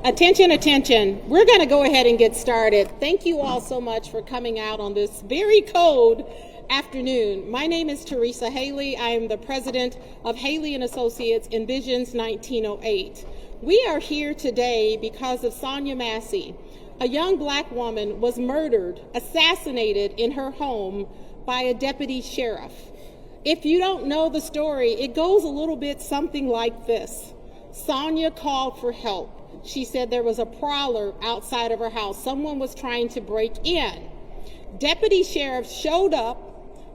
Attention, attention. We're going to go ahead and get started. Thank you all so much for coming out on this very cold afternoon. My name is Teresa Haley. I am the president of Haley & Associates Envisions 1908. We are here today because of Sonya Massey. A young black woman was murdered, assassinated in her home by a deputy sheriff. If you don't know the story, it goes a little bit something like this. Sonya called for help. She said there was a prowler outside of her house. Someone was trying to break in. Deputy sheriff showed up,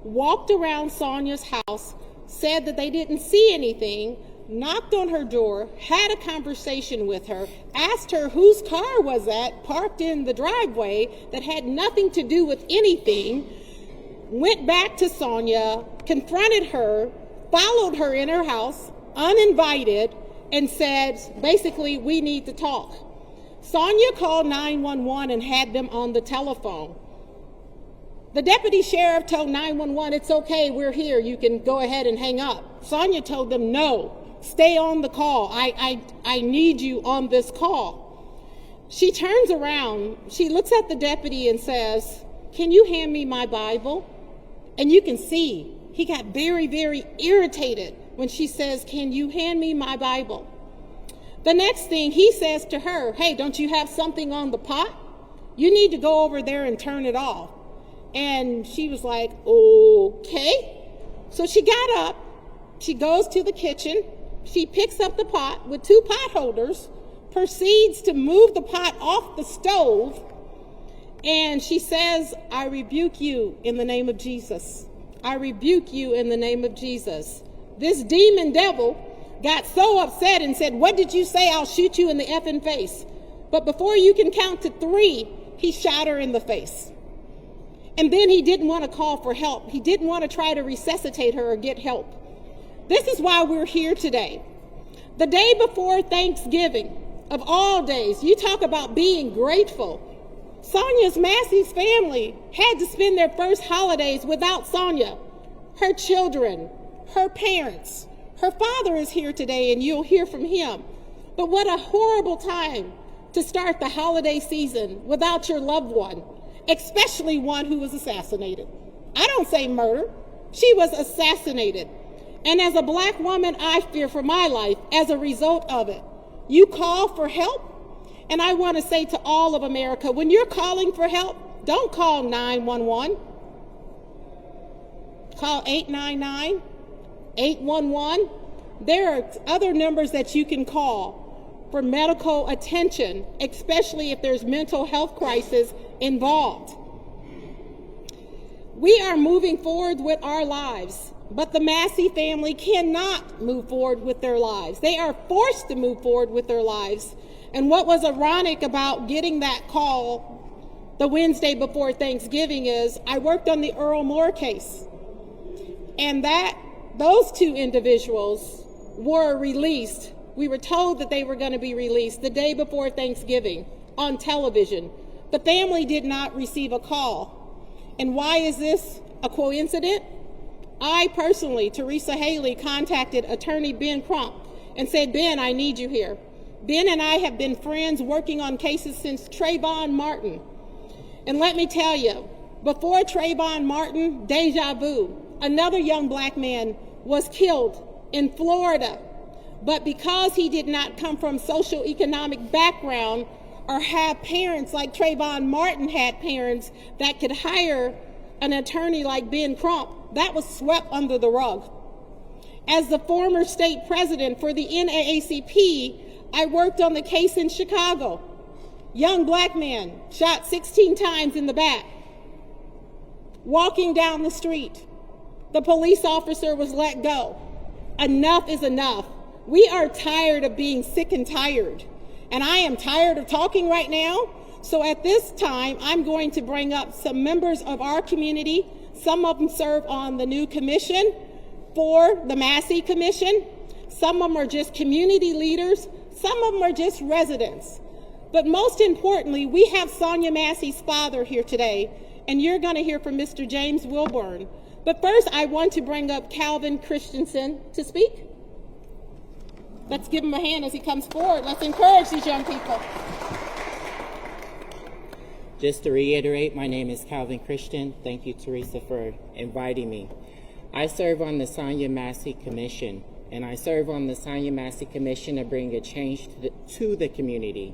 walked around Sonya's house, said that they didn't see anything, knocked on her door, had a conversation with her, asked her whose car was that parked in the driveway that had nothing to do with anything, went back to Sonya, confronted her, followed her in her house, uninvited, and said, basically, we need to talk. Sonya called 911 and had them on the telephone. The deputy sheriff told 911, it's okay, we're here, you can go ahead and hang up. Sonya told them, no, stay on the call. I need you on this call. She turns around, she looks at the deputy and says, can you hand me my Bible? And you can see he got very, very irritated when she says, can you hand me my Bible? The next thing he says to her, hey, don't you have something on the pot? You need to go over there and turn it off. And she was like, okay. So she got up, she goes to the kitchen, she picks up the pot with two pot holders, proceeds to move the pot off the stove, and she says, I rebuke you in the name of Jesus. I rebuke you in the name of Jesus. This demon devil got so upset and said, what did you say? I'll shoot you in the effing face. But before you can count to 3, he shot her in the face. And then he didn't want to call for help. He didn't want to try to resuscitate her or get help. This is why we're here today. The day before Thanksgiving, of all days, you talk about being grateful. Sonya Massey's family had to spend their first holidays without Sonya, her children, her parents. Her father is here today and you'll hear from him. But what a horrible time to start the holiday season without your loved one, especially one who was assassinated. I don't say murder. She was assassinated. And as a black woman, I fear for my life as a result of it. You call for help? And I want to say to all of America, when you're calling for help, don't call 911. Call 899, 811. There are other numbers that you can call for medical attention, especially if there's mental health crisis involved. We are moving forward with our lives, but the Massey family cannot move forward with their lives. They are forced to move forward with their lives. And what was ironic about getting that call the Wednesday before Thanksgiving is I worked on the Earl Moore case. And those 2 individuals were released. We were told that they were going to be released the day before Thanksgiving on television. The family did not receive a call. And why is this a coincidence? I personally, Teresa Haley, contacted attorney Ben Crump and said, Ben, I need you here. Ben and I have been friends working on cases since Trayvon Martin. And let me tell you, before Trayvon Martin, deja vu, another young black man was killed in Florida. But because he did not come from socioeconomic background or have parents like Trayvon Martin had parents that could hire an attorney like Ben Crump, that was swept under the rug. As the former state president for the NAACP, I worked on the case in Chicago. Young black man shot 16 times in the back. Walking down the street, the police officer was let go. Enough is enough. We are tired of being sick and tired. And I am tired of talking right now. So at this time, I'm going to bring up some members of our community. Some of them serve on the new commission for the Massey Commission. Some of them are just community leaders. Some of them are just residents. But most importantly, we have Sonya Massey's father here today, and you're going to hear from Mr. James Wilburn. But first, I want to bring up Calvin Christensen to speak. Let's give him a hand as he comes forward. Let's encourage these young people. Just to reiterate, my name is Calvin Christian. Thank you, Teresa, for inviting me. I serve on the Sonya Massey Commission, and I serve on the Sonya Massey Commission to bring a change to the community.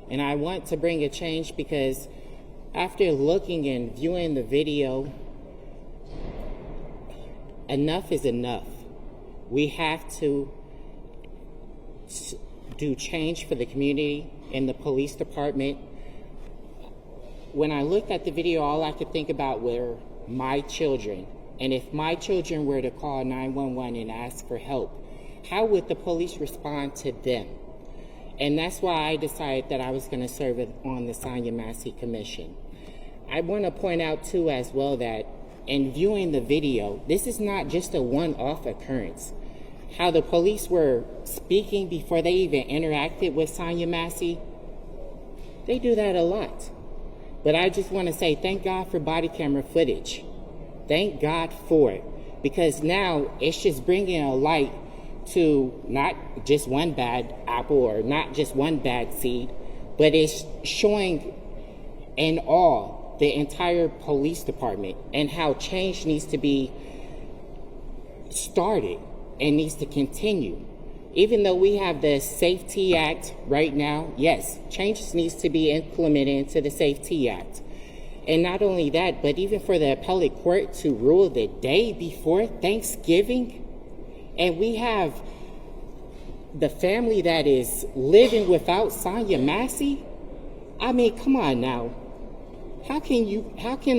And I want to bring a change because after looking and viewing the video, enough is enough. We have to do change for the community and the police department. When I looked at the video, all I could think about were my children. And if my children were to call 911 and ask for help, how would the police respond to them? And that's why I decided that I was going to serve on the Sonya Massey Commission. I want to point out, too, as well, that in viewing the video, this is not just a one-off occurrence. How the police were speaking before they even interacted with Sonya Massey, they do that a lot. But I just want to say thank God for body camera footage. Thank God for it. Because now it's just bringing a light to not just one bad apple or not just one bad seed, but it's showing in all the entire police department and how change needs to be started and needs to continue. Even though we have the Safety Act right now, yes, changes needs to be implemented into the Safety Act. And not only that, but even for the appellate court to rule the day before Thanksgiving, and we have the family that is living without Sonya Massey. I mean, come on now. How can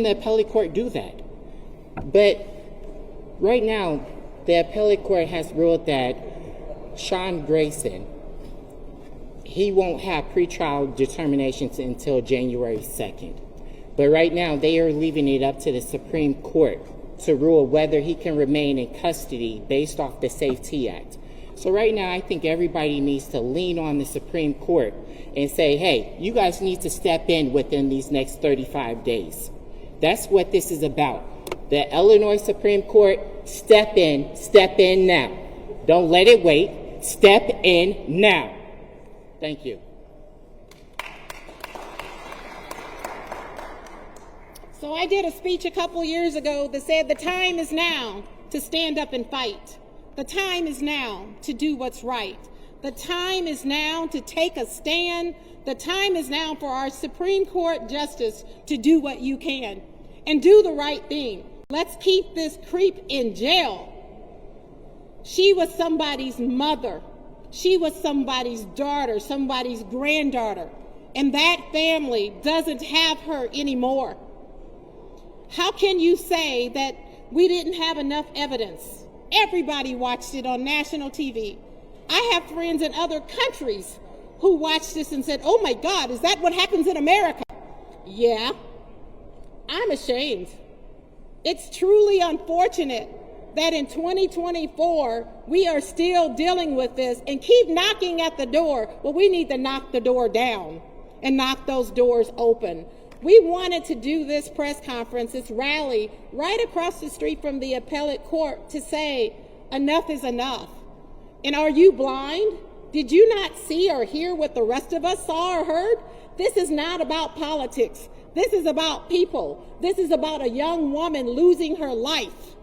the appellate court do that? But right now, the appellate court has ruled that Sean Grayson, he won't have pretrial determinations until January 2nd. But right now, they are leaving it up to the Supreme Court to rule whether he can remain in custody based off the Safety Act. So right now, I think everybody needs to lean on the Supreme Court and say, hey, you guys need to step in within these next 35 days. That's what this is about. The Illinois Supreme Court, step in now. Don't let it wait. Step in now. Thank you. So I did a speech a couple years ago that said the time is now to stand up and fight. The time is now to do what's right. The time is now to take a stand. The time is now for our Supreme Court justice to do what you can and do the right thing. Let's keep this creep in jail. She was somebody's mother. She was somebody's daughter, somebody's granddaughter. And that family doesn't have her anymore. How can you say that we didn't have enough evidence? Everybody watched it on national TV. I have friends in other countries who watched this and said, oh my God, is that what happens in America? Yeah, I'm ashamed. It's truly unfortunate that in 2024, we are still dealing with this and keep knocking at the door. Well, we need to knock the door down and knock those doors open. We wanted to do this press conference, this rally, right across the street from the appellate court to say, enough is enough. And are you blind? Did you not see or hear what the rest of us saw or heard? This is not about politics. This is about people. This is about a young woman losing her life.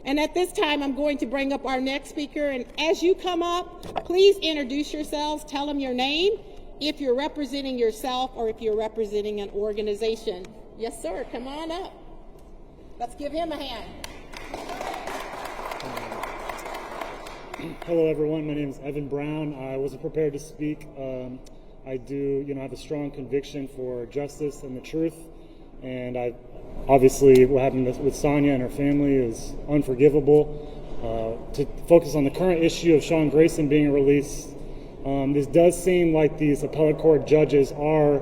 And at this time, I'm going to bring up our next speaker. And as you come up, please introduce yourselves. Tell them your name, if you're representing yourself or if you're representing an organization. Yes, sir. Come on up. Let's give him a hand. Hello, everyone. My name is Evan Brown. I wasn't prepared to speak. I do, have a strong conviction for justice and the truth. And obviously, what happened with Sonya and her family is unforgivable. To focus on the current issue of Sean Grayson being released, this does seem like these appellate court judges are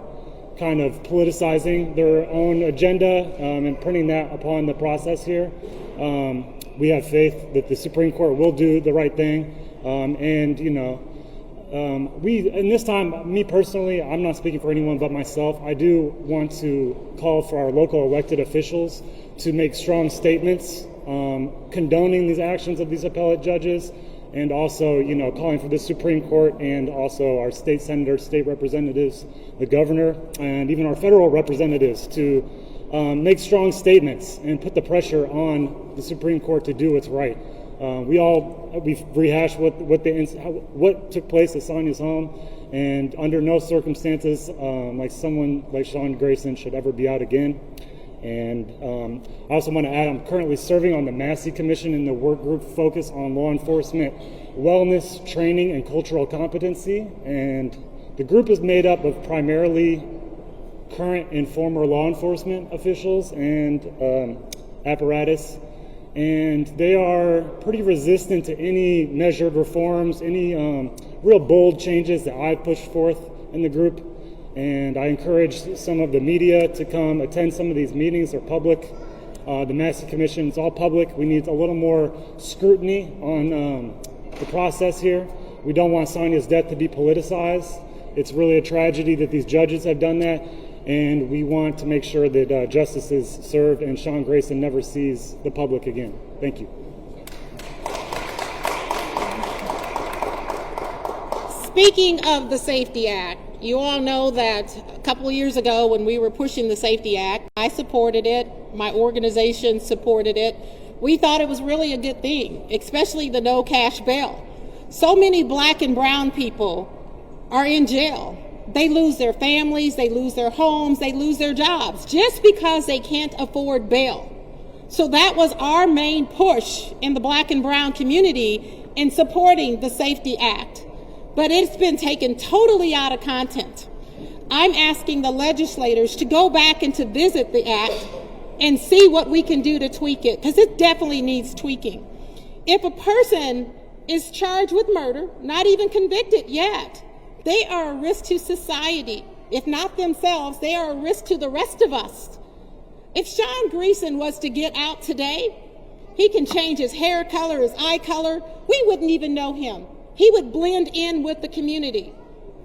kind of politicizing their own agenda and putting that upon the process here. We have faith that the Supreme Court will do the right thing. And this time, me personally, I'm not speaking for anyone but myself. I do want to call for our local elected officials to make strong statements condoning these actions of these appellate judges and also, calling for the Supreme Court and also our state senators, state representatives, the governor, and even our federal representatives to make strong statements and put the pressure on the Supreme Court to do what's right. We've rehashed what took place at Sonya's home, and under no circumstances someone like Sean Grayson should ever be out again. And I also want to add, I'm currently serving on the Massey Commission in the work group focus on law enforcement wellness, training, and cultural competency. And the group is made up of primarily current and former law enforcement officials and apparatus. And they are pretty resistant to any measured reforms, any real bold changes that I've pushed forth in the group. And I encourage some of the media to come attend some of these meetings. They're public. The Massey Commission, it's all public. We need a little more scrutiny on the process here. We don't want Sonya's death to be politicized. It's really a tragedy that these judges have done that. And we want to make sure that justice is served and Sean Grayson never sees the public again. Thank you. Speaking of the Safety Act, you all know that a couple of years ago when we were pushing the Safety Act, I supported it, my organization supported it. We thought it was really a good thing, especially the no cash bail. So many black and brown people are in jail. They lose their families, they lose their homes, they lose their jobs just because they can't afford bail. So that was our main push in the black and brown community in supporting the Safety Act. But it's been taken totally out of content. I'm asking the legislators to go back and to visit the act and see what we can do to tweak it, because it definitely needs tweaking. If a person is charged with murder, not even convicted yet, they are a risk to society. If not themselves, they are a risk to the rest of us. If Sean Grayson was to get out today, he can change his hair color, his eye color. We wouldn't even know him. He would blend in with the community.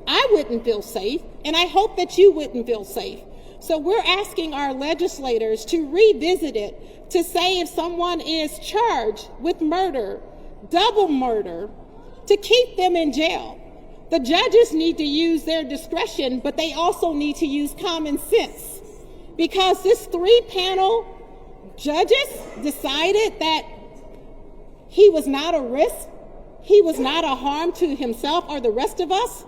I wouldn't feel safe, and I hope that you wouldn't feel safe. So we're asking our legislators to revisit it, to say if someone is charged with murder, double murder, to keep them in jail. The judges need to use their discretion, but they also need to use common sense. Because this 3-panel judges decided that he was not a risk, he was not a harm to himself or the rest of us.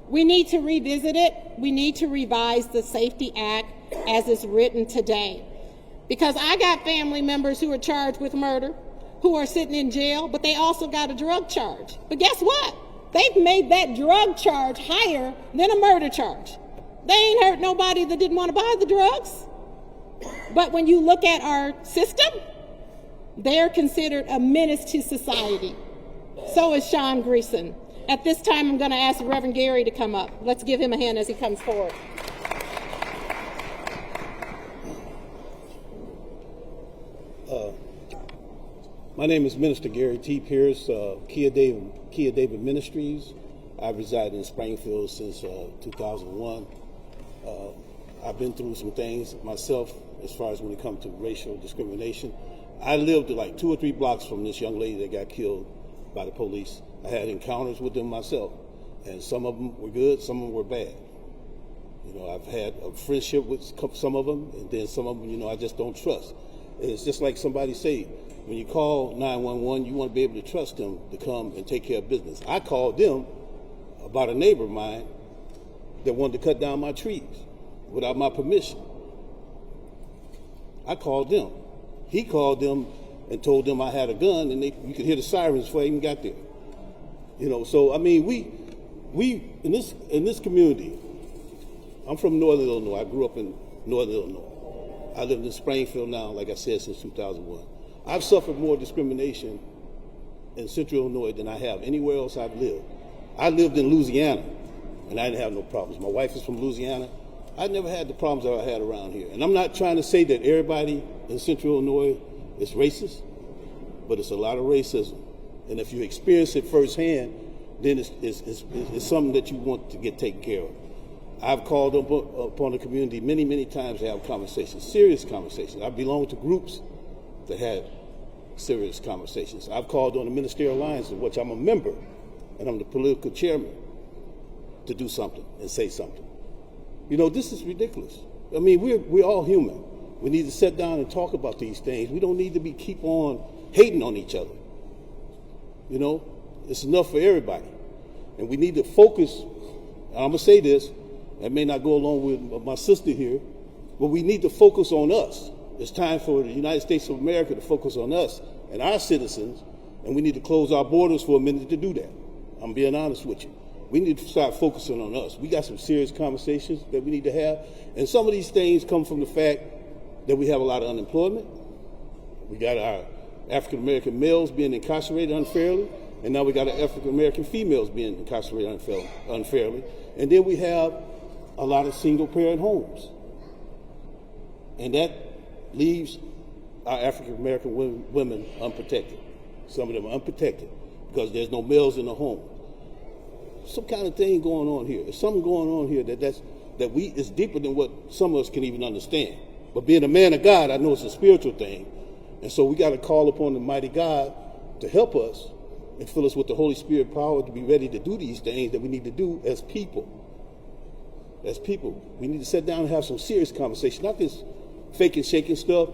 We need to revisit it. We need to revise the Safety Act as it's written today. Because I got family members who are charged with murder, who are sitting in jail, but they also got a drug charge. But guess what? They've made that drug charge higher than a murder charge. They ain't hurt nobody that didn't want to buy the drugs. But when you look at our system, they're considered a menace to society. So is Sean Grayson. At this time, I'm going to ask Reverend Gary to come up. Let's give him a hand as he comes forward. My name is Minister Gary T. Pierce, Kia David Ministries. I've resided in Springfield since 2001. I've been through some things myself as far as when it comes to racial discrimination. I lived like 2 or 3 blocks from this young lady that got killed by the police. I had encounters with them myself, and some of them were good, some of them were bad. You know, I've had a friendship with some of them, and then some of them, you know, I just don't trust. It's just like somebody said, when you call 911, you want to be able to trust them to come and take care of business. I called them about a neighbor of mine that wanted to cut down my trees without my permission. I called them. He called them and told them I had a gun, and you could hear the sirens before I even got there. You know, so I mean, we in this community. I'm from Northern Illinois. I grew up in Northern Illinois. I live in Springfield now, like I said, since 2001. I've suffered more discrimination in Central Illinois than I have anywhere else I've lived. I lived in Louisiana, and I didn't have no problems. My wife is from Louisiana. I never had the problems that I had around here. And I'm not trying to say that everybody in Central Illinois is racist, but it's a lot of racism. And if you experience it firsthand, then it's something that you want to get taken care of. I've called upon the community many, many times to have conversations, serious conversations. I belong to groups that had serious conversations. I've called on the Ministerial Alliance, of which I'm a member, and I'm the political chairman, to do something and say something. You know, this is ridiculous. I mean, we're all human. We need to sit down and talk about these things. We don't need to keep on hating on each other. You know, it's enough for everybody. And we need to focus, and I'm going to say this, that may not go along with my sister here, but we need to focus on us. It's time for the United States of America to focus on us and our citizens, and we need to close our borders for a minute to do that. I'm being honest with you. We need to start focusing on us. We got some serious conversations that we need to have, and some of these things come from the fact that we have a lot of unemployment. We got our African-American males being incarcerated unfairly, and now we got our African-American females being incarcerated unfairly. And then we have a lot of single-parent homes. And that leaves our African-American women unprotected. Some of them are unprotected because there's no males in the home. Some kind of thing going on here. There's something going on here it's deeper than what some of us can even understand. But being a man of God, I know it's a spiritual thing. And so we got to call upon the mighty God to help us and fill us with the Holy Spirit power to be ready to do these things that we need to do as people. As people, we need to sit down and have some serious conversation, not this fake and shaking stuff,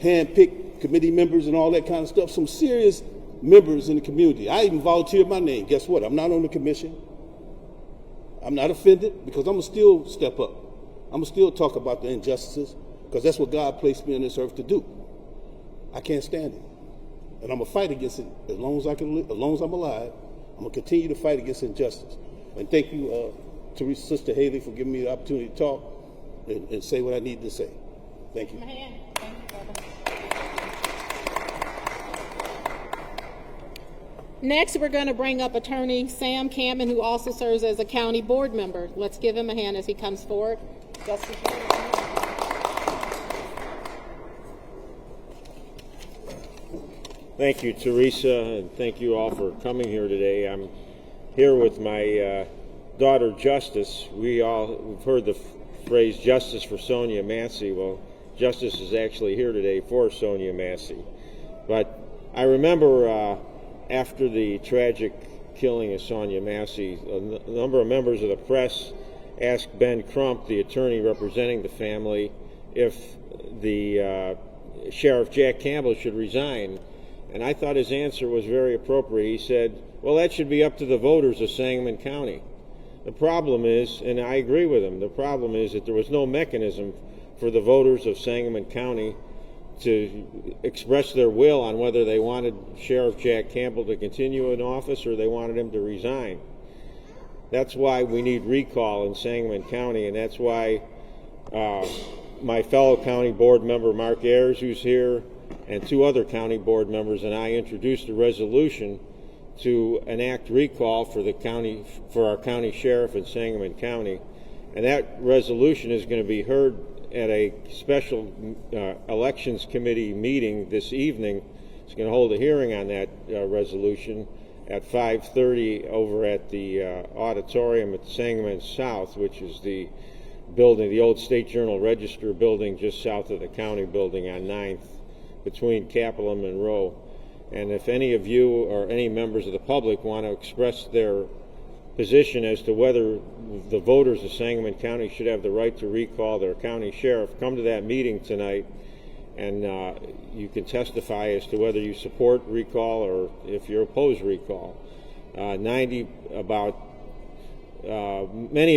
hand-picked committee members and all that kind of stuff, some serious members in the community. I even volunteered my name. Guess what? I'm not on the commission. I'm not offended because I'm going to still step up. I'm going to still talk about the injustices because that's what God placed me on this earth to do. I can't stand it. And I'm going to fight against it as long as I can live, as long as I'm alive. I'm going to continue to fight against injustice. And thank you, Teresa, Sister Haley, for giving me the opportunity to talk and say what I need to say. Thank you. Thank you, brother. Next, we're going to bring up Attorney Sam Cameron, who also serves as a county board member. Let's give him a hand as he comes forward. Justice. Thank you, Teresa, and thank you all for coming here today. I'm here with my daughter, Justice. We've heard the phrase justice for Sonya Massey. Well, Justice is actually here today for Sonya Massey. But I remember after the tragic killing of Sonya Massey, a number of members of the press asked Ben Crump, the attorney representing the family, if the Sheriff Jack Campbell should resign. And I thought his answer was very appropriate. He said, well, that should be up to the voters of Sangamon County. The problem is, and I agree with him, the problem is that there was no mechanism for the voters of Sangamon County to express their will on whether they wanted Sheriff Jack Campbell to continue in office or they wanted him to resign. That's why we need recall in Sangamon County, and that's why my fellow county board member Mark Ayers, who's here, and two other county board members and I introduced a resolution to enact recall for our county sheriff in Sangamon County, and that resolution is going to be heard at a special elections committee meeting this evening. It's going to hold a hearing on that resolution at 5:30 over at the auditorium at Sangamon South, which is the building, the old State Journal Register building just south of the county building on 9th between Capitol and Monroe. And if any of you or any members of the public want to express their position as to whether the voters of Sangamon County should have the right to recall their county sheriff, come to that meeting tonight and you can testify as to whether you support recall or if you oppose recall. Many of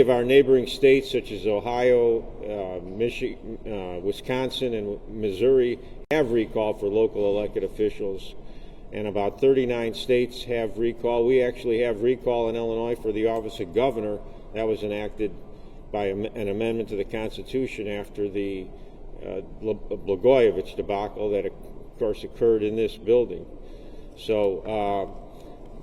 our neighboring states such as Ohio, Michigan, Wisconsin, and Missouri have recall for local elected officials, and about 39 states have recall. We actually have recall in Illinois for the office of governor. That was enacted by an amendment to the Constitution after the Blagojevich debacle that, of course, occurred in this building. So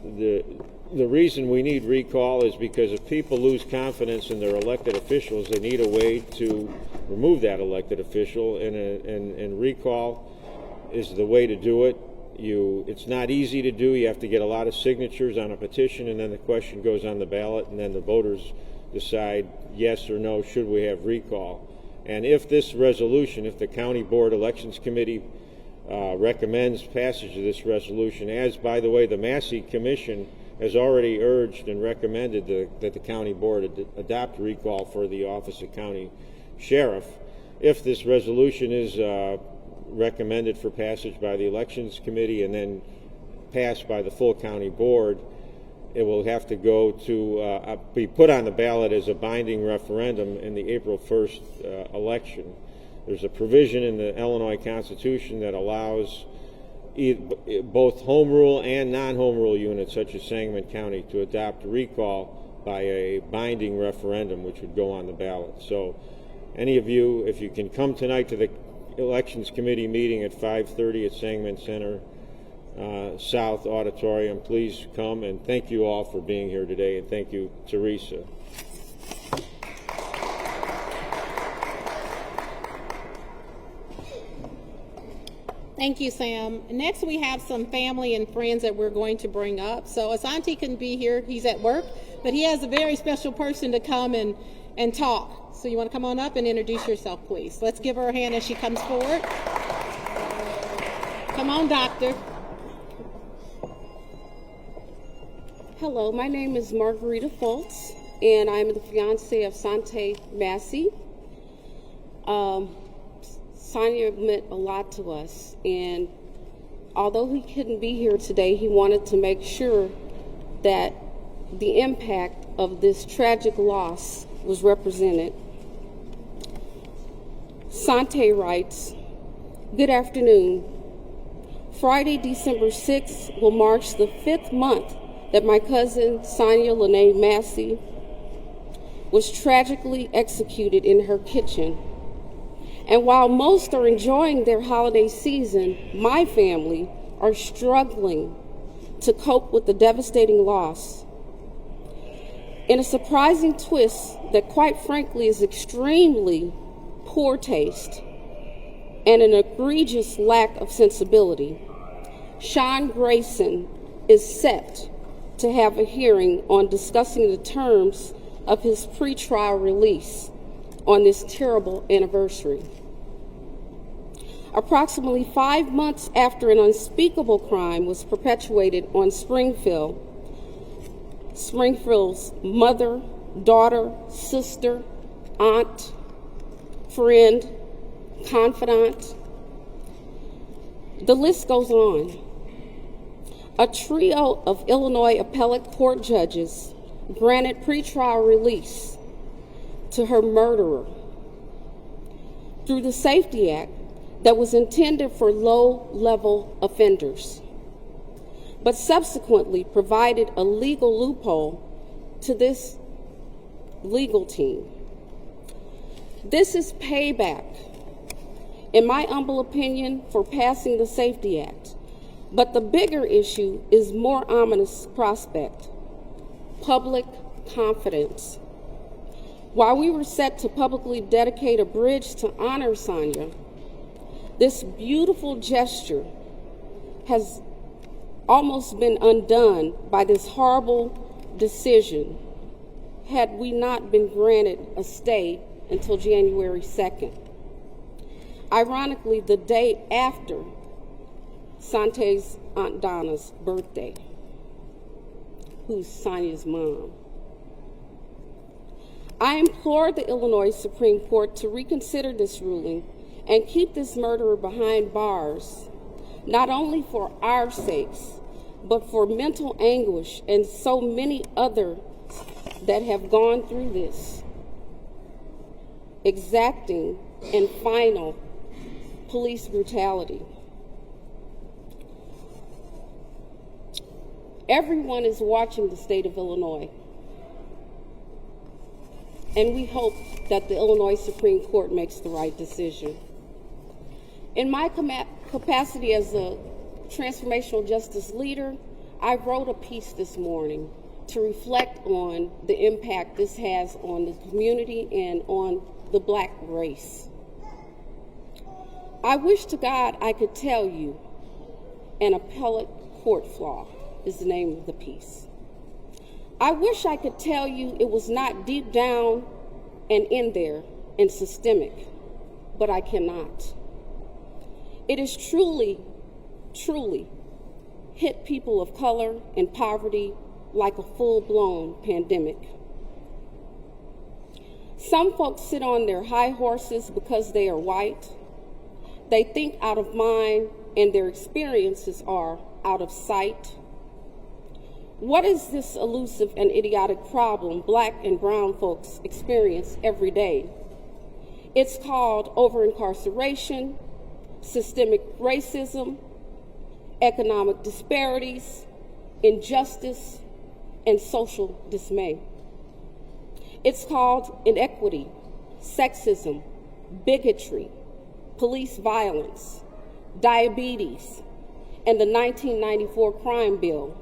the reason we need recall is because if people lose confidence in their elected officials, they need a way to remove that elected official, and recall is the way to do it. It's not easy to do. You have to get a lot of signatures on a petition, and then the question goes on the ballot, and then the voters decide yes or no, should we have recall. And if this resolution, if the County Board Elections Committee recommends passage of this resolution, as, by the way, the Massey Commission has already urged and recommended that the county board adopt recall for the office of county sheriff. If this resolution is recommended for passage by the elections committee and then passed by the full county board, it will have to go to be put on the ballot as a binding referendum in the April 1st election. There's a provision in the Illinois Constitution that allows both home rule and non-home rule units, such as Sangamon County, to adopt recall by a binding referendum, which would go on the ballot. So any of you, if you can come tonight to the Elections Committee meeting at 5:30 at Sangamon Center South Auditorium, please come, and thank you all for being here today, and thank you, Teresa. Thank you, Sam. Next, we have some family and friends that we're going to bring up. So Asante couldn't be here. He's at work, but he has a very special person to come and talk. So you want to come on up and introduce yourself, please. Let's give her a hand as she comes forward. Come on, doctor. Hello, my name is Margarita Foltz, and I'm the fiance of Sonya Massey. Sonya meant a lot to us, and although he couldn't be here today, he wanted to make sure that the impact of this tragic loss was represented. Sonya writes, "Good afternoon. Friday, December 6th will mark the 5th month that my cousin Sonya Lene Massey was tragically executed in her kitchen. And while most are enjoying their holiday season, my family are struggling to cope with the devastating loss. In a surprising twist that quite frankly is extremely poor taste and an egregious lack of sensibility, Sean Grayson is set to have a hearing on discussing the terms of his pretrial release on this terrible anniversary. Approximately 5 months after an unspeakable crime was perpetuated on Springfield's mother, daughter, sister, aunt, friend, confidant, the list goes on. A trio of Illinois appellate court judges granted pretrial release to her murderer through the Safety Act that was intended for low-level offenders, but subsequently provided a legal loophole to this legal team. This is payback, in my humble opinion, for passing the Safety Act. But the bigger issue is more ominous prospect: public confidence. While we were set to publicly dedicate a bridge to honor Sonya, this beautiful gesture has almost been undone by this horrible decision had we not been granted a stay until January 2nd. Ironically, the day after Sonya's Aunt Donna's birthday, who's Sonya's mom. I implore the Illinois Supreme Court to reconsider this ruling and keep this murderer behind bars, not only for our sakes, but for mental anguish and so many others that have gone through this exacting and final police brutality. Everyone is watching the state of Illinois, and we hope that the Illinois Supreme Court makes the right decision. In my capacity as a transformational justice leader, I wrote a piece this morning to reflect on the impact this has on the community and on the Black race. I wish to God I could tell you an appellate court flaw is the name of the piece. I wish I could tell you it was not deep down and in there and systemic, but I cannot. It is truly, truly hit people of color and poverty like a full-blown pandemic. Some folks sit on their high horses because they are white. They think out of mind, and their experiences are out of sight. What is this elusive and idiotic problem Black and brown folks experience every day? It's called over-incarceration, systemic racism, economic disparities, injustice, and social dismay. It's called inequity, sexism, bigotry, police violence, diabetes, and the 1994 crime bill.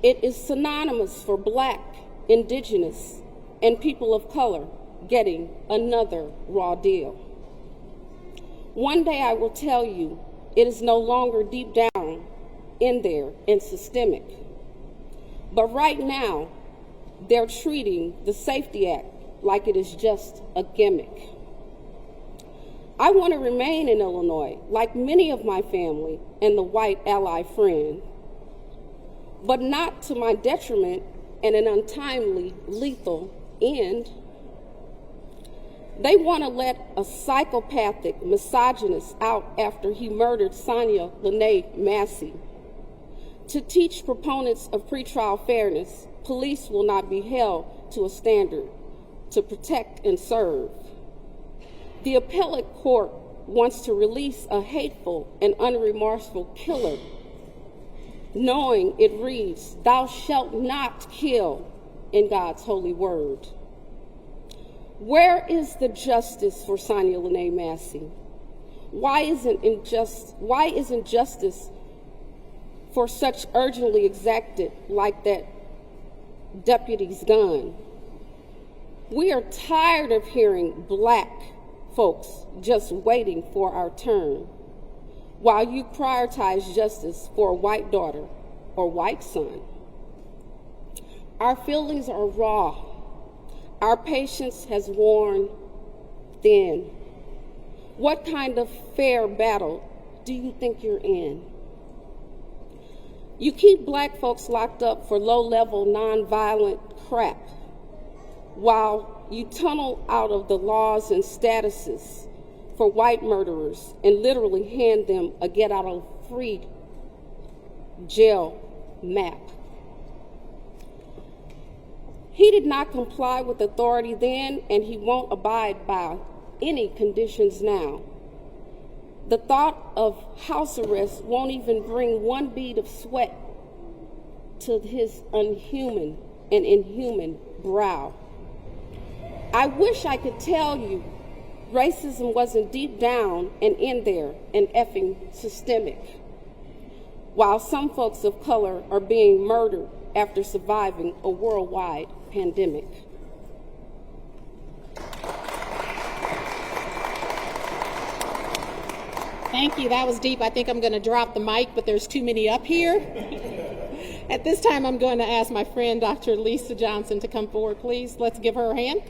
It is synonymous for Black, Indigenous, and people of color getting another raw deal. One day I will tell you it is no longer deep down in there and systemic. But right now, they're treating the Safety Act like it is just a gimmick. I want to remain in Illinois, like many of my family and the white ally friend, but not to my detriment and an untimely, lethal end. They want to let a psychopathic misogynist out after he murdered Sonya Massey. To teach proponents of pretrial fairness, police will not be held to a standard to protect and serve. The appellate court wants to release a hateful and unremorseful killer, knowing it reads, "Thou shalt not kill," in God's holy word. Where is the justice for Sonya Massey? Why isn't justice for such urgently exacted like that deputy's gun? We are tired of hearing Black folks just waiting for our turn, while you prioritize justice for a white daughter or white son. Our feelings are raw. Our patience has worn thin. What kind of fair battle do you think you're in? You keep Black folks locked up for low-level, nonviolent crap, while you tunnel out of the laws and statuses for white murderers and literally hand them a get-out-of-free jail map. He did not comply with authority then, and he won't abide by any conditions now. The thought of house arrest won't even bring one bead of sweat to his unhuman and inhuman brow. I wish I could tell you racism wasn't deep down and in there and effing systemic, while some folks of color are being murdered after surviving a worldwide pandemic. Thank you. That was deep. I think I'm going to drop the mic, but there's too many up here. At this time, I'm going to ask my friend, Dr. Lisa Johnson, to come forward, please. Let's give her a hand.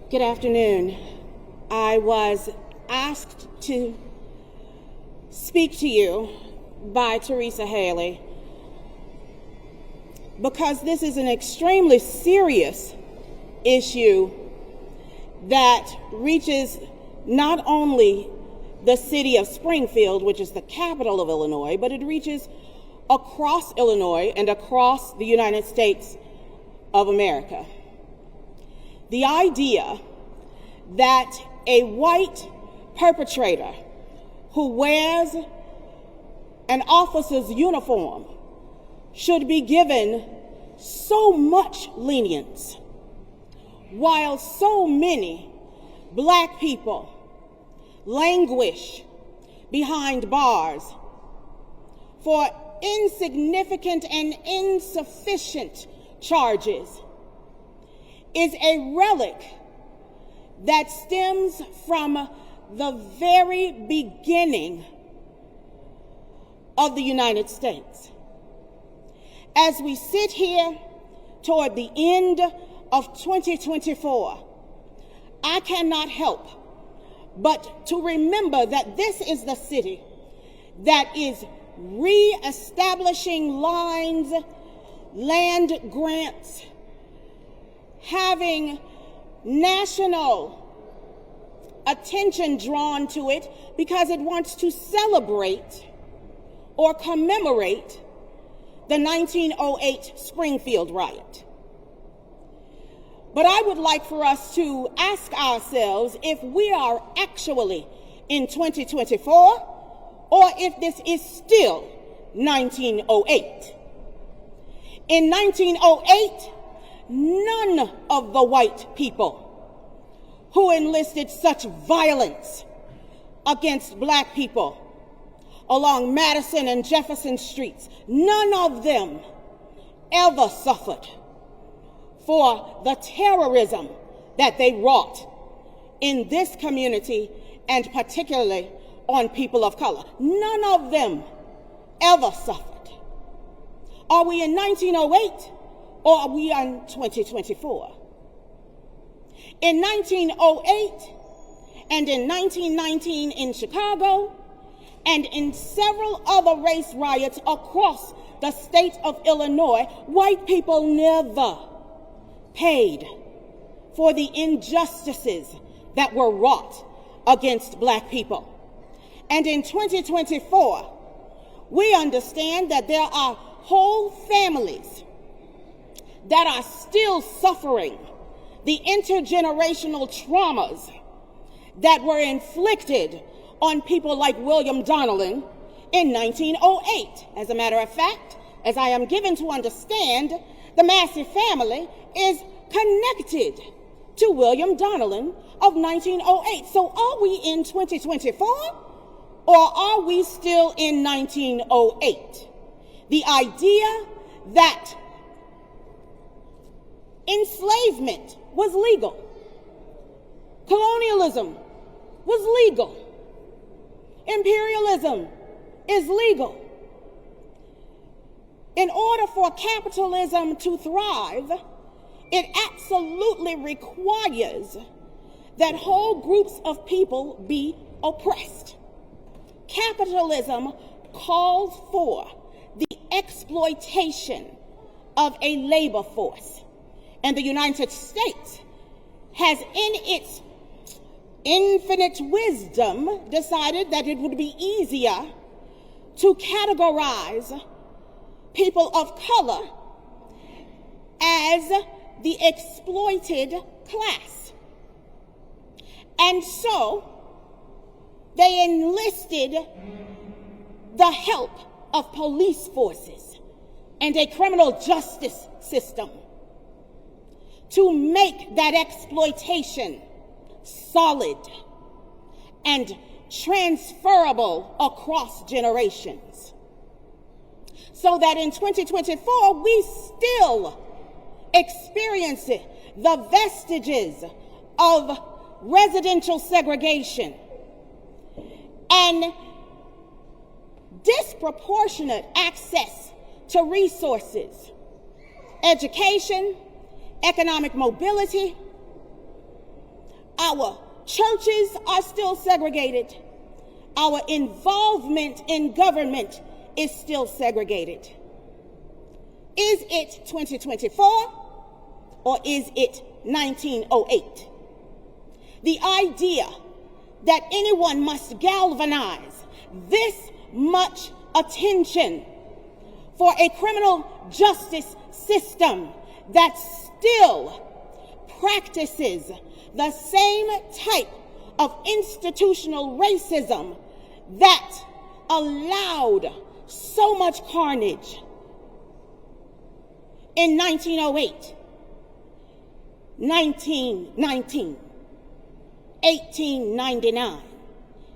Good afternoon. I was asked to speak to you by Teresa Haley because this is an extremely serious issue that reaches not only the city of Springfield, which is the capital of Illinois, but it reaches across Illinois and across the United States of America. The idea that a white perpetrator who wears an officer's uniform should be given so much lenience, while so many Black people languish behind bars for insignificant and insufficient charges, is a relic that stems from the very beginning of the United States. as we sit here toward the end of 2024, I cannot help but to remember that this is the city that is reestablishing lines, land grants, having national attention drawn to it because it wants to celebrate or commemorate the 1908 Springfield riot. But I would like for us to ask ourselves if we are actually in 2024 or if this is still 1908. In 1908, none of the white people who enlisted such violence against black people along Madison and Jefferson streets, none of them ever suffered for the terrorism that they wrought in this community and particularly on people of color. None of them ever suffered. Are we in 1908 or are we in 2024? In 1908 and in 1919 in Chicago and in several other race riots across the state of Illinois, white people never paid for the injustices that were wrought against black people. And in 2024, we understand that there are whole families that are still suffering the intergenerational traumas that were inflicted on people like William Donnellan in 1908. As a matter of fact, as I am given to understand, the Massey family is connected to William Donnellan of 1908. So are we in 2024 or are we still in 1908? The idea that enslavement was legal, colonialism was legal, imperialism is legal. In order for capitalism to thrive, it absolutely requires that whole groups of people be oppressed. Capitalism calls for the exploitation of a labor force. And the United States has, in its infinite wisdom, decided that it would be easier to categorize people of color as the exploited class. And so they enlisted the help of police forces and a criminal justice system to make that exploitation solid and transferable across generations. So that in 2024, we still experience the vestiges of residential segregation and disproportionate access to resources, education, economic mobility. Our churches are still segregated. Our involvement in government is still segregated. Is it 2024 or is it 1908? The idea that anyone must galvanize this much attention for a criminal justice system that still practices the same type of institutional racism that allowed so much carnage in 1908, 1919, 1899,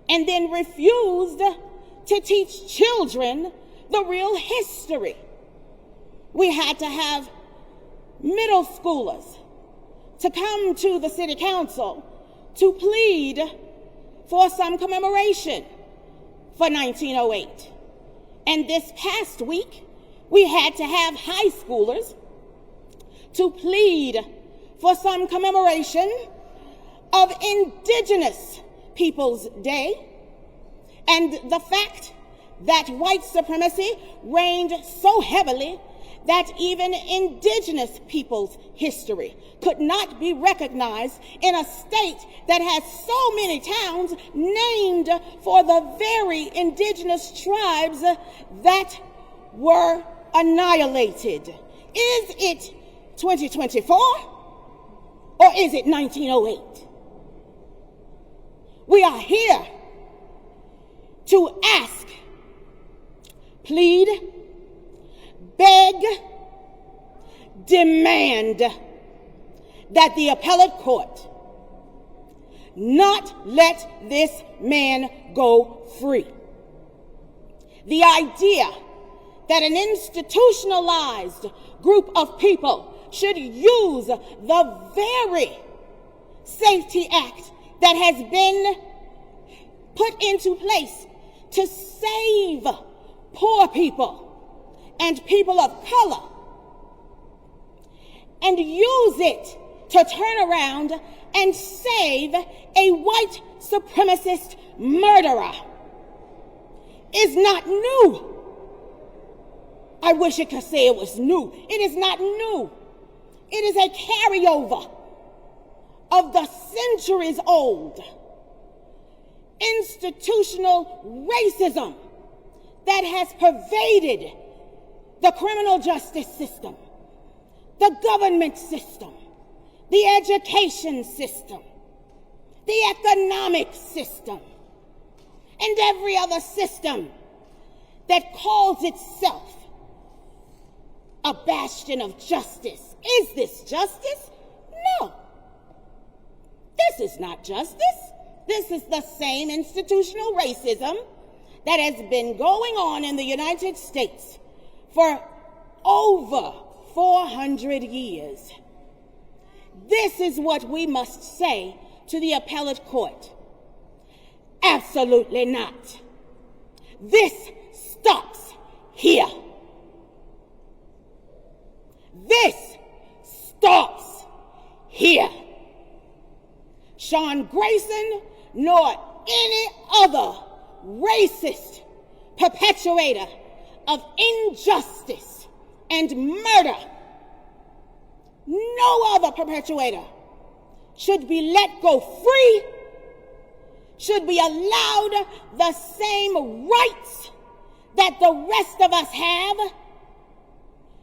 and then refused to teach children the real history. We had to have middle schoolers to come to the city council to plead for some commemoration for 1908. And this past week, we had to have high schoolers to plead for some commemoration of Indigenous Peoples Day, and the fact that white supremacy reigned so heavily that even indigenous peoples' history could not be recognized in a state that has so many towns named for the very indigenous tribes that were annihilated. Is it 2024 or is it 1908? We are here to ask, plead, beg, demand that the appellate court not let this man go free. The idea that an institutionalized group of people should use the very Safety Act that has been put into place to save poor people and people of color, and use it to turn around and save a white supremacist murderer is not new. I wish it could say it was new. It is not new. It is a carryover of the centuries-old institutional racism that has pervaded the criminal justice system, the government system, the education system, the economic system, and every other system that calls itself a bastion of justice. Is this justice? No. This is not justice. This is the same institutional racism that has been going on in the United States for over 400 years. This is what we must say to the appellate court. Absolutely not. This stops here. This stops here. Sean Grayson nor any other racist perpetuator of injustice and murder, no other perpetuator should be let go free, should be allowed the same rights that the rest of us have,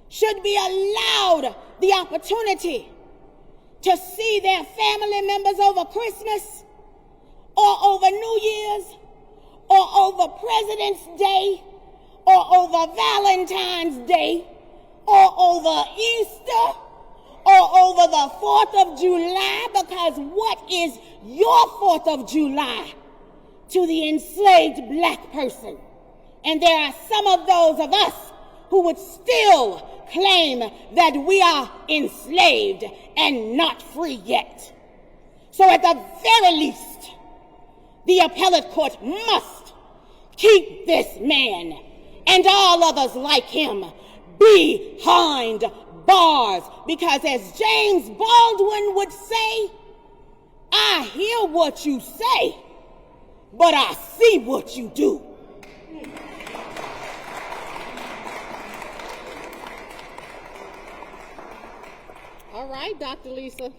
should be allowed the opportunity to see their family members over Christmas or over New Year's or over President's Day or over Valentine's Day or over Easter or over the 4th of July, because what is your 4th of July to the enslaved black person? And there are some of those of us who would still claim that we are enslaved and not free yet. So at the very least, the appellate court must keep this man and all others like him behind bars, because as James Baldwin would say, I hear what you say, but I see what you do. All right, Dr. Lisa.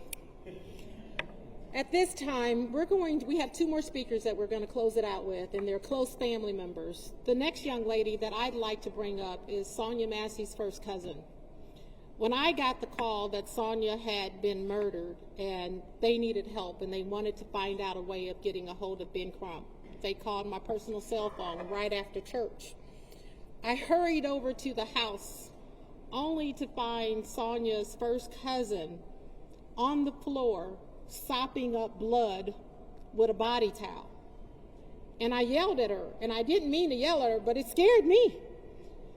At this time, we have two more speakers that we're going to close it out with, and they're close family members. The next young lady that I'd like to bring up is Sonya Massey's first cousin. When I got the call that Sonya had been murdered and they needed help and they wanted to find out a way of getting a hold of Ben Crump, they called my personal cell phone right after church. I hurried over to the house only to find Sonya's first cousin on the floor sopping up blood with a body towel. And I yelled at her, and I didn't mean to yell at her, but it scared me.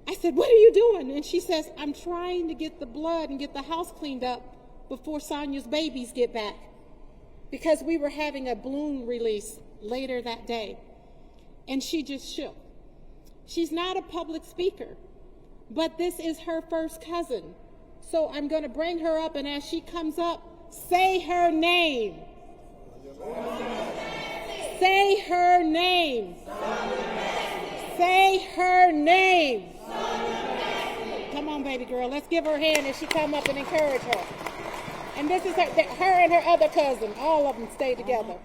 I said, "What are you doing?" And she says, "I'm trying to get the blood and get the house cleaned up before Sonya's babies get back," because we were having a balloon release later that day. And she just shook. She's not a public speaker, but this is her first cousin. So I'm going to bring her up, and as she comes up, say her name. Say her name. Say her name. Come on, baby girl. Let's give her a hand as she come up and encourage her. And this is her and her other cousin. All of them stay together.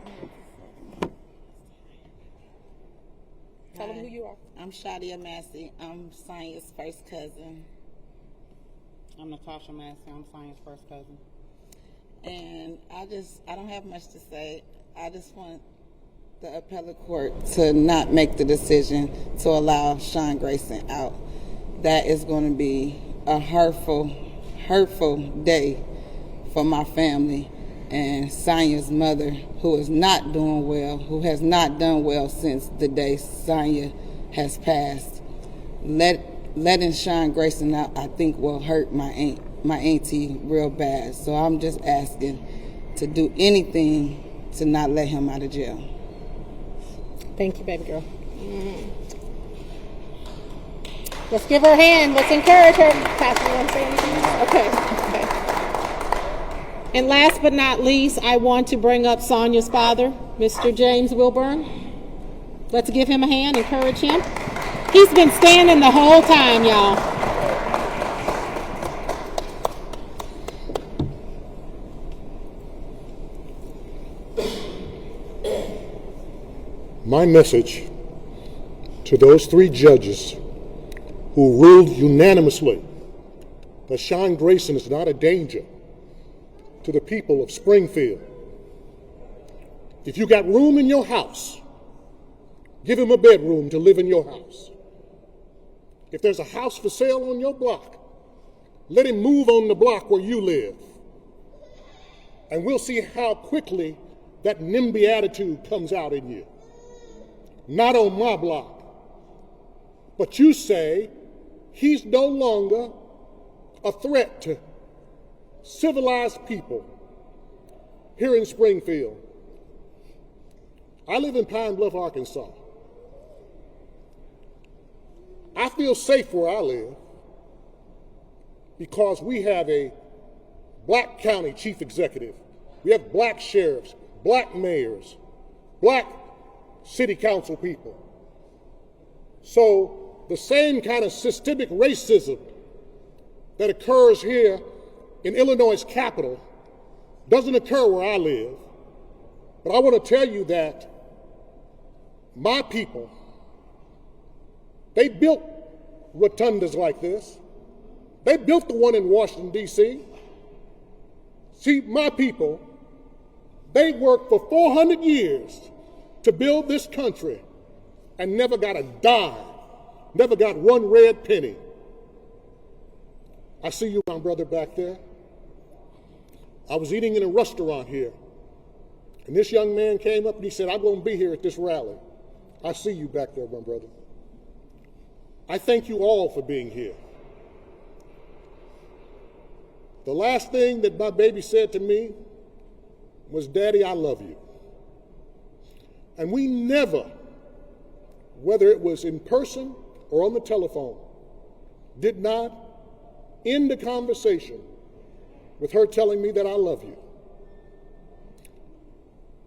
Tell them who you are. I'm Sonya Massey. I'm Sonya's first cousin. I'm Natasha Massey. I'm Sonya's first cousin. And I don't have much to say. I just want the appellate court to not make the decision to allow Sean Grayson out. That is going to be a hurtful day for my family and Sonya's mother, who is not doing well, who has not done well since the day Sonya has passed. Letting Sean Grayson out, I think, will hurt my auntie real bad. So I'm just asking to do anything to not let him out of jail. Thank you, baby girl. Let's give her a hand. Let's encourage her. Pastor, you want to say anything? Okay. And last but not least, I want to bring up Sonya's father, Mr. James Wilburn. Let's give him a hand, encourage him. He's been standing the whole time, y'all. My message to those three judges who ruled unanimously that Sean Grayson is not a danger to the people of Springfield. If you got room in your house, give him a bedroom to live in your house. If there's a house for sale on your block, let him move on the block where you live. And we'll see how quickly that NIMBY attitude comes out in you. Not on my block. But you say he's no longer a threat to civilized people here in Springfield. I live in Pine Bluff, Arkansas. I feel safe where I live because we have a black county chief executive. We have black sheriffs, black mayors, black city council people. So the same kind of systemic racism that occurs here in Illinois' capital doesn't occur where I live. But I want to tell you that my people, they built rotundas like this. They built the one in Washington, D.C. See, my people, they worked for 400 years to build this country and never got a dime, never got one red penny. I see you, my brother, back there. I was eating in a restaurant here, and this young man came up and he said, I'm going to be here at this rally. I see you back there, my brother. I thank you all for being here. The last thing that my baby said to me was, Daddy, I love you. And we never, whether it was in person or on the telephone, did not end the conversation with her telling me that I love you.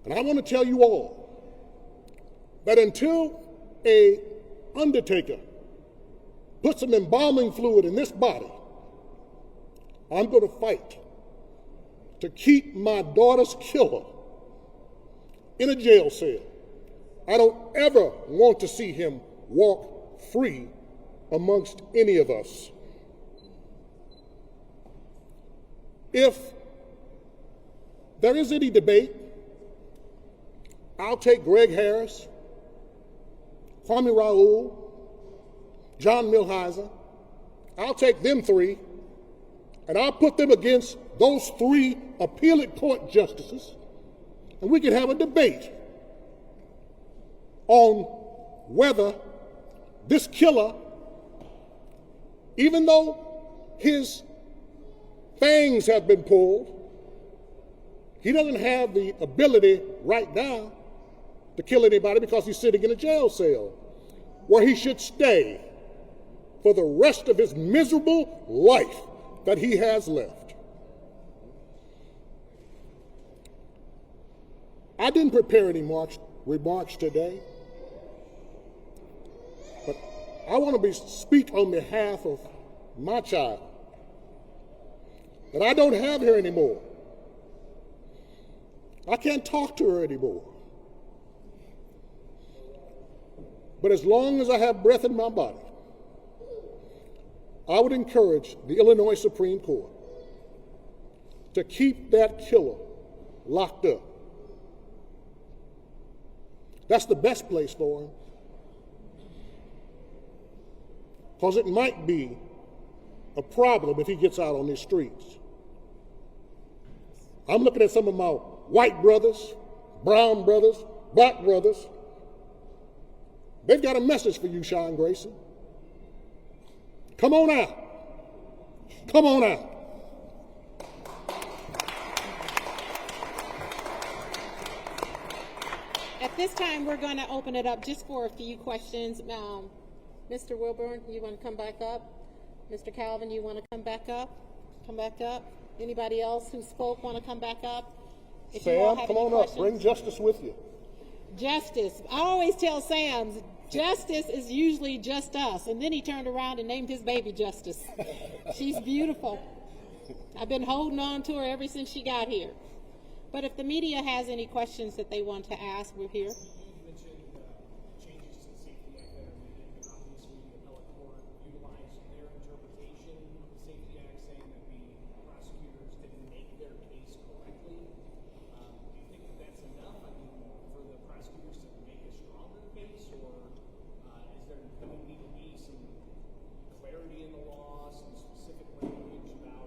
And I want to tell you all that until an undertaker puts some embalming fluid in this body, I'm going to fight to keep my daughter's killer in a jail cell. I don't ever want to see him walk free amongst any of us. If there is any debate, I'll take Greg Harris, Kwame Raoul, John Milhiser. I'll take them three, and I'll put them against those three appellate court justices, and we can have a debate on whether this killer, even though his fangs have been pulled, he doesn't have the ability right now to kill anybody because he's sitting in a jail cell where he should stay for the rest of his miserable life that he has left. I didn't prepare any remarks today, but I want to speak on behalf of my child that I don't have here anymore. I can't talk to her anymore. But as long as I have breath in my body, I would encourage the Illinois Supreme Court to keep that killer locked up. That's the best place for him, because it might be a problem if he gets out on these streets. I'm looking at some of my white brothers, brown brothers, black brothers. They've got a message for you, Sean Grayson. Come on out. Come on out. At this time, we're going to open it up just for a few questions. Mr. Wilburn, you want to come back up? Mr. Calvin, you want to come back up? Come back up. Anybody else who spoke want to come back up? If you all Sam, have come any on questions. up. Bring Justice with you. Justice. I always tell Sam, Justice is usually just us. And then he turned around and named his baby Justice. She's beautiful. I've been holding on to her ever since she got here. But if the media has any questions that they want to ask, we're here. You mentioned changes to the Safety Act that are needed, and obviously the appellate court utilized their interpretation of the Safety Act, saying that the prosecutors didn't make their case correctly. Do you think that that's enough? I mean, for the prosecutors to make a stronger case, or is there going to need to be some clarity in the law, some specific language about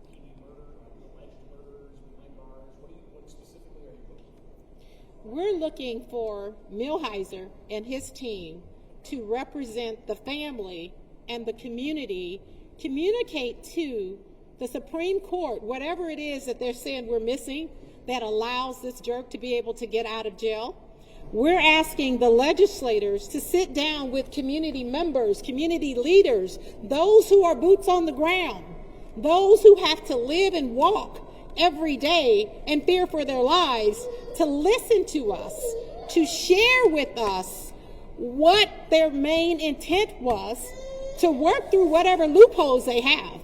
PD murder, alleged murderers behind bars? What specifically are you looking for? We're looking for Millhiser and his team to represent the family and the community, communicate to the Supreme Court whatever it is that they're saying we're missing that allows this jerk to be able to get out of jail. We're asking the legislators to sit down with community members, community leaders, those who are boots on the ground, those who have to live and walk every day and fear for their lives, to listen to us, to share with us what their main intent was, to work through whatever loopholes they have.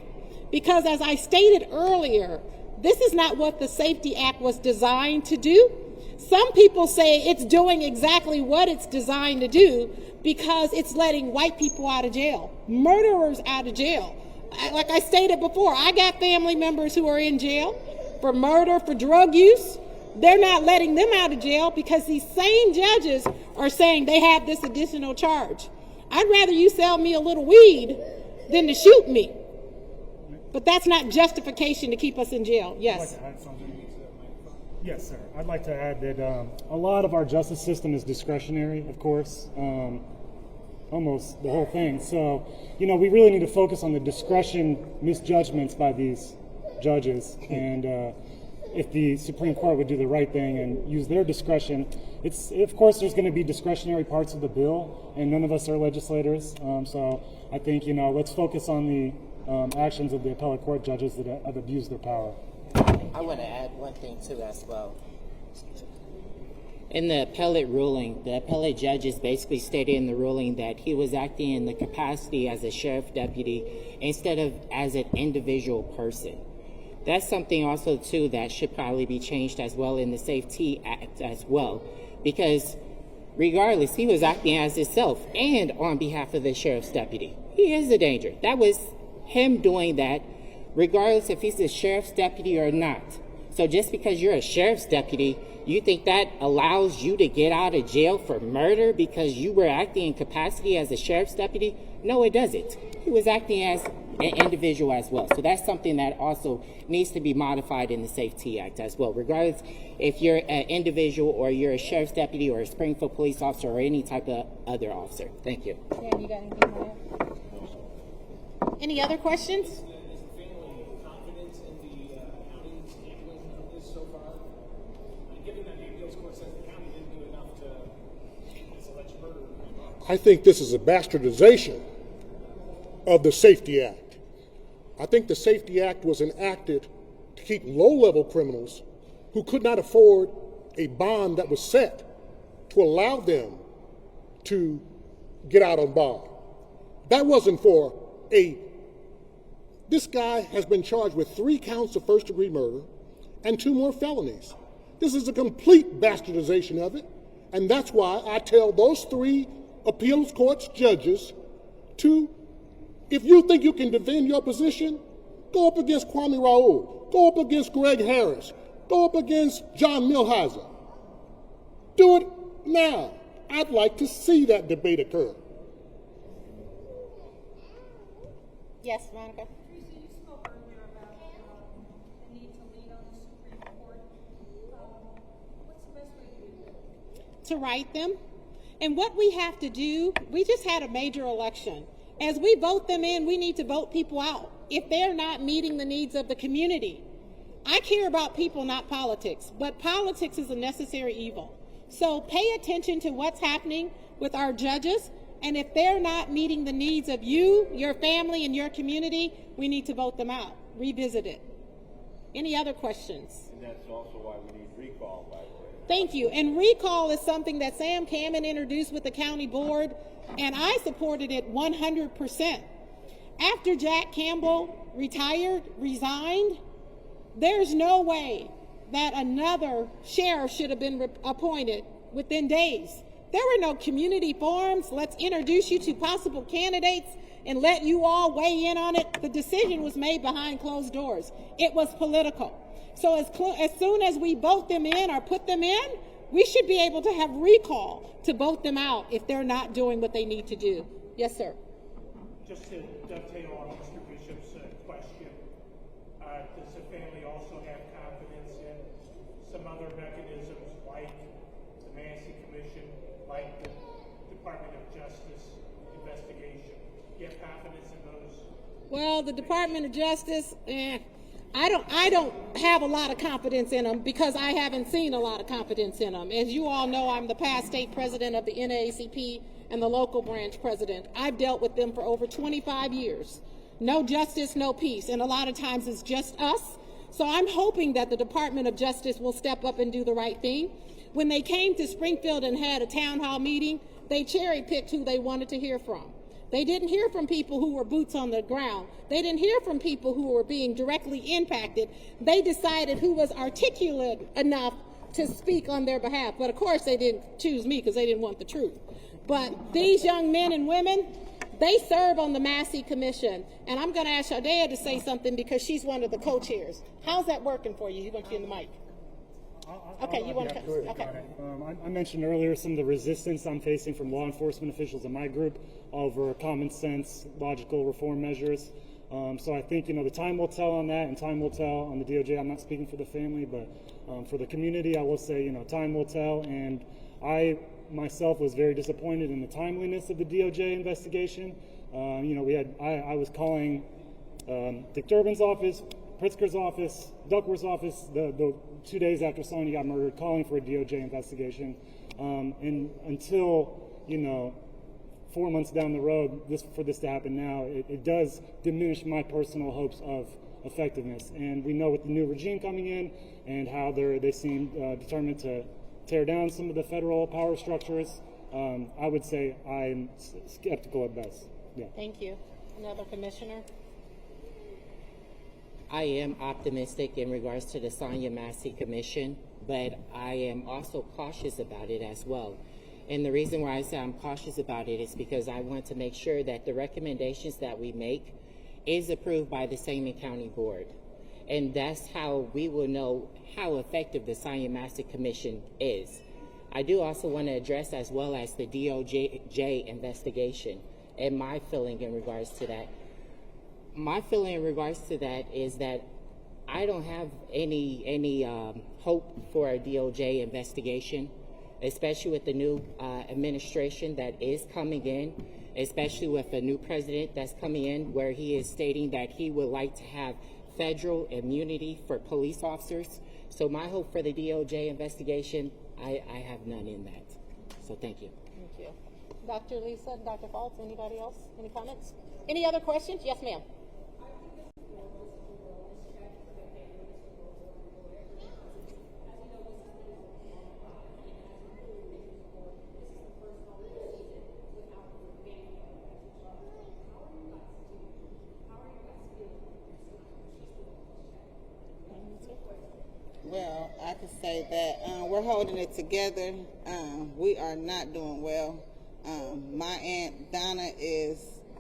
Because as I stated earlier, this is not what the Safety Act was designed to do. Some people say it's doing exactly what it's designed to do because it's letting white people out of jail, murderers out of jail. Like I stated before, I got family members who are in jail for murder, for drug use. They're not letting them out of jail because these same judges are saying they have this additional charge. I'd rather you sell me a little weed than to shoot me. But that's not justification to keep us in jail. Yes. I'd like to add something to that microphone. Yes, sir. I'd like to add that a lot of our justice system is discretionary, of course, almost the whole thing. So, we really need to focus on the discretion misjudgments by these judges. And if the Supreme Court would do the right thing and use their discretion, of course there's going to be discretionary parts of the bill, and none of us are legislators. So I think, let's focus on the actions of the appellate court judges that have abused their power. I want to add one thing too as well. In the appellate ruling, the appellate judges basically stated in the ruling that he was acting in the capacity as a sheriff deputy instead of as an individual person. That's something also too that should probably be changed as well in the Safety Act as well, because regardless, he was acting as himself and on behalf of the sheriff's deputy. He is a danger. That was him doing that, regardless if he's a sheriff's deputy or not. So just because you're a sheriff's deputy, you think that allows you to get out of jail for murder because you were acting in capacity as a sheriff's deputy? No, it doesn't. He was acting as an individual as well. So that's something that also needs to be modified in the Safety Act as well, regardless if you're an individual or you're a sheriff's deputy or a Springfield police officer or any type of other officer. Thank you. Dan, you got anything more? Any other questions? Is the family confident in the county's handling of this so far? And given that the appeals court says the county didn't do enough to this alleged murder. I think this is a bastardization of the Safety Act. I think the Safety Act was enacted to keep low-level criminals who could not afford a bond that was set to allow them to get out on bond. That wasn't for this guy has been charged with 3 counts of first-degree murder and 2 more felonies. This is a complete bastardization of it, and that's why I tell those 3 appeals courts judges to, if you think you can defend your position, go up against Kwame Raoul, go up against Greg Harris, go up against John Milheiser. Do it now. I'd like to see that debate occur. Yes, Monica. You spoke earlier about the need to lead on the Supreme Court. What's the best way to do that? To write them. And what we have to do, we just had a major election. As we vote them in, we need to vote people out if they're not meeting the needs of the community. I care about people, not politics, but politics is a necessary evil. So pay attention to what's happening with our judges, and if they're not meeting the needs of you, your family, and your community, we need to vote them out, revisit it. Any other questions? And that's also why we need recall, by the way. Thank you. And recall is something that Sam Cammon introduced with the county board, and I supported it 100%. After Jack Campbell resigned, there's no way that another sheriff should have been appointed within days. There were no community forums. Let's introduce you to possible candidates and let you all weigh in on it. The decision was made behind closed doors. It was political. So as soon as we vote them in or put them in, we should be able to have recall to vote them out if they're not doing what they need to do. Yes, sir. Just to dovetail on Mr. Bishop's question, does the family also have confidence in some other mechanisms like the Massey Commission, like the Department of Justice investigation? Do you have confidence in those? Well, the Department of Justice, I don't have a lot of confidence in them because I haven't seen a lot of confidence in them. As you all know, I'm the past state president of the NAACP and the local branch president. I've dealt with them for over 25 years. No justice, no peace, and a lot of times it's just us. So I'm hoping that the Department of Justice will step up and do the right thing. When they came to Springfield and had a town hall meeting, they cherry-picked who they wanted to hear from. They didn't hear from people who were boots on the ground. They didn't hear from people who were being directly impacted. They decided who was articulate enough to speak on their behalf. But of course they didn't choose me because they didn't want the truth. But these young men and women, they serve on the Massey Commission. And I'm going to ask Shadea to say something because she's one of the co-chairs. How's that working for you? You want to be in the mic? Okay, you want to? Okay. I mentioned earlier some of the resistance I'm facing from law enforcement officials in my group over common sense, logical reform measures. So I think, the time will tell on that, and time will tell on the DOJ. I'm not speaking for the family, but for the community, I will say, time will tell. And I myself was very disappointed in the timeliness of the DOJ investigation. I was calling Dick Durbin's office, Pritzker's office, Duckworth's office, the 2 days after Sonya got murdered, calling for a DOJ investigation. And until, 4 months down the road, for this to happen now, it does diminish my personal hopes of effectiveness. And we know with the new regime coming in and how they seem determined to tear down some of the federal power structures, I would say I'm skeptical at best. Yeah. Thank you. Another commissioner? I am optimistic in regards to the Sonya Massey Commission, but I am also cautious about it as well. And the reason why I say I'm cautious about it is because I want to make sure that the recommendations that we make is approved by the Sangamon County Board. And that's how we will know how effective the Sonya Massey Commission is. I do also want to address as well as the DOJ investigation and my feeling in regards to that. My feeling in regards to that is that I don't have any hope for a DOJ investigation, especially with the new administration that is coming in, especially with a new president that's coming in where he is stating that he would like to have federal immunity for police officers. So my hope for the DOJ investigation, I have none in that. So thank you. Thank you. Dr. Lisa, Dr. Faltz, anybody else? Any comments? Any other questions? Yes, ma'am. Well, I can say that we're holding it together. We are not doing well. My Aunt Donna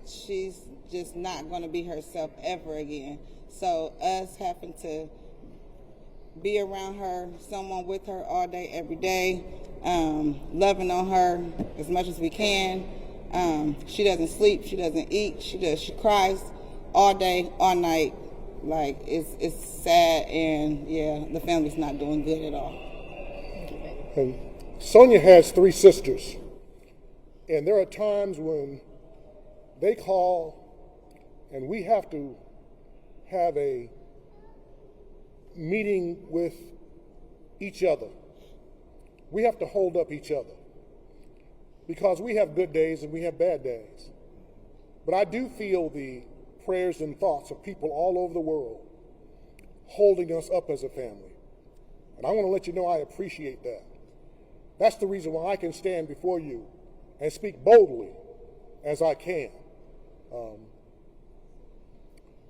she's just not going to be herself ever again. So us having to be around her, someone with her all day, every day, loving on her as much as we can. She doesn't sleep, she doesn't eat, she cries all day, all night. Like, it's sad, and yeah, the family's not doing good at all. And Sonya has 3 sisters, and there are times when they call and we have to have a meeting with each other. We have to hold up each other because we have good days and we have bad days. But I do feel the prayers and thoughts of people all over the world holding us up as a family. And I want to let you know I appreciate that. That's the reason why I can stand before you and speak boldly as I can.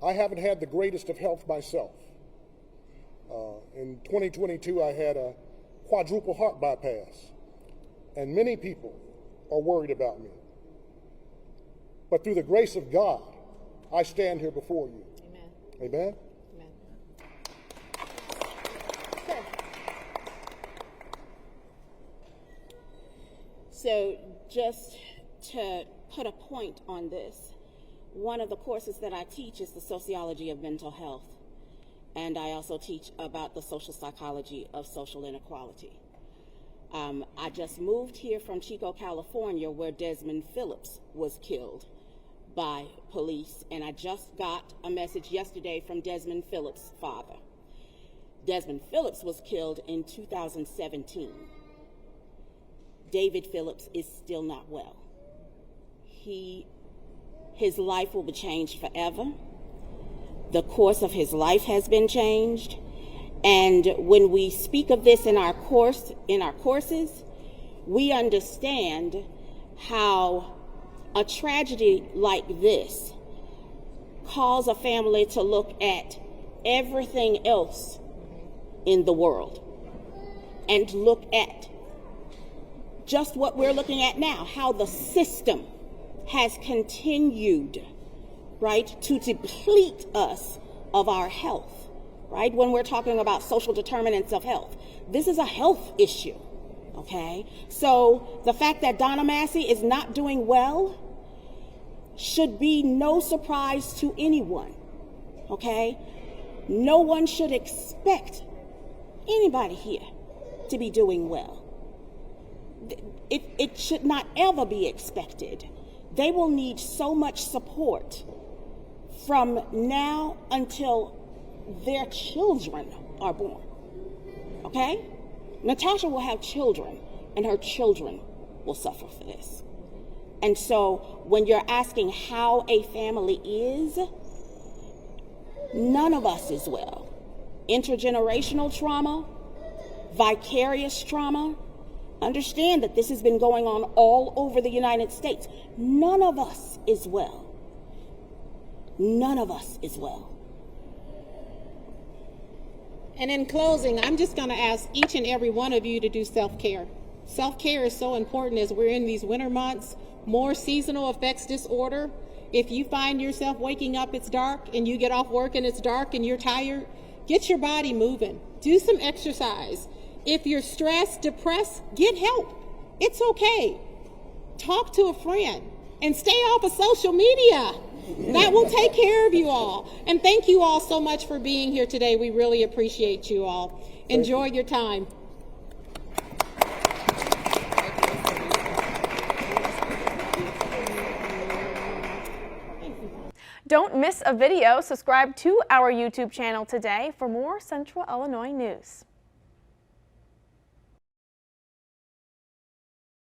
I haven't had the greatest of health myself. In 2022, I had a quadruple heart bypass, and many people are worried about me. But through the grace of God, I stand here before you. Amen. Amen? Amen. So just to put a point on this, one of the courses that I teach is the sociology of mental health. And I also teach about the social psychology of social inequality. I just moved here from Chico, California, where Desmond Phillips was killed by police, and I just got a message yesterday from Desmond Phillips' father. Desmond Phillips was killed in 2017. David Phillips is still not well. His life will be changed forever. The course of his life has been changed. And when we speak of this in our courses, we understand how a tragedy like this calls a family to look at everything else in the world and look at just what we're looking at now, how the system has continued, right, to deplete us of our health, right? When we're talking about social determinants of health, this is a health issue, okay? So the fact that Donna Massey is not doing well should be no surprise to anyone, okay? No one should expect anybody here to be doing well. It should not ever be expected. They will need so much support from now until their children are born, okay? Natasha will have children, and her children will suffer for this. And so when you're asking how a family is, none of us is well. Intergenerational trauma, vicarious trauma, understand that this has been going on all over the United States. None of us is well. None of us is well. And in closing, I'm just going to ask each and every one of you to do self-care. Self-care is so important as we're in these winter months, more seasonal effects disorder. If you find yourself waking up, it's dark, and you get off work and it's dark and you're tired, get your body moving. Do some exercise. If you're stressed, depressed, get help. It's okay. Talk to a friend and stay off of social media. That will take care of you all. And thank you all so much for being here today. We really appreciate you all. Enjoy your time. Don't miss a video. Subscribe to our YouTube channel today for more Central Illinois news.